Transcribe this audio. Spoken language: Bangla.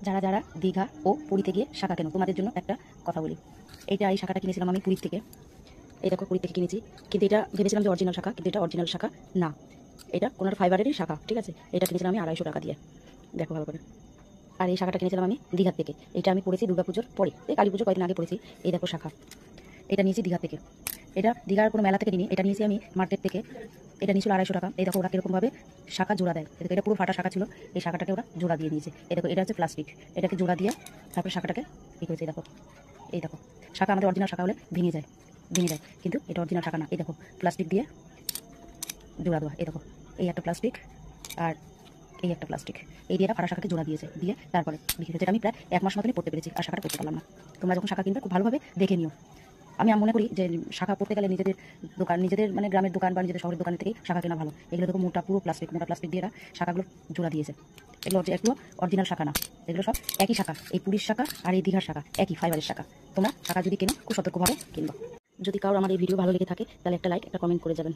যারা যারা দীঘা ও পুরীতে গিয়ে শাখা কেন, তোমাদের জন্য একটা কথা বলি। এই শাখাটা কিনেছিলাম আমি পুরীর থেকে। এই দেখো, পুরীর থেকে কিনেছি, কিন্তু এটা ভেবেছিলাম যে অরিজিনাল শাখা, কিন্তু এটা অরিজিনাল শাখা না। এটা কোনো একটা ফাইবারেরই শাখা, ঠিক আছে। এটা কিনেছিলাম আমি 250 টাকা দিয়ে, দেখো ভালো করে। আর এই শাখাটা কিনেছিলাম আমি দীঘার থেকে। এটা আমি পড়েছি দুর্গাপুজোর পরে, এই কালী পুজোর কয়েকদিন আগে পড়েছি। এই দেখো শাখা, এটা নিয়েছি দীঘা থেকে। এটা দীঘার কোনো মেলা থেকে নিই, এটা নিয়েছি আমি মার্কেট থেকে। এটা নিয়েছিল 250 টাকা। এই দেখো ওরা কীরকমভাবে শাখা জোড়া দেয়। এদিকে এটা পুরো ফাটা শাখা ছিল, এই শাখাটাকে ওরা জোড়া দিয়ে দিয়েছে। এই দেখো, এটা হচ্ছে প্লাস্টিক, এটাকে জোড়া দিয়ে তারপরে শাখাটাকে কী করেছে। এই দেখো, এই দেখো শাখা আমাদের অরিজিনাল শাখা হলে ভেঙে যায়, কিন্তু এটা অরিজিনাল শাখা না। এই দেখো প্লাস্টিক দিয়ে জোড়া দেওয়া। এই দেখো, এই একটা প্লাস্টিক আর এই একটা প্লাস্টিক, এই দিয়ে ফাটা শাখাকে জোড়া দিয়েছে, দিয়ে তারপরে লিখেছে। যেটা আমি প্রায় 1 মাস মতনই পড়তে পেরেছি, আর শাখাটা করতে পারলাম না। তোমরা যখন শাখা কিনবে খুব ভালোভাবে দেখে নিও। আমি মনে করি যে শাখা পড়তে গেলে নিজেদের দোকান, নিজেদের মানে গ্রামের দোকান বা নিজেদের শহরের দোকানের থেকেই শাখা কেনা ভালো। এগুলো দেখো মোটা পুরো প্লাস্টিক, মোটা প্লাস্টিক দিয়ে শাখাগুলো জোড়া দিয়েছে। এগুলো অরিজিনাল শাখা না, এগুলো সব একই শাখা। এই পুরীর শাখা আর এই দীঘার শাখা একই ফাইবারের শাখা। তোমরা শাখা যদি কেনো খুব সতর্কভাবে কিনবো। যদি কারোর আমার এই ভিডিও ভালো লেগে থাকে তাহলে একটা লাইক, একটা কমেন্ট করে যাবেন।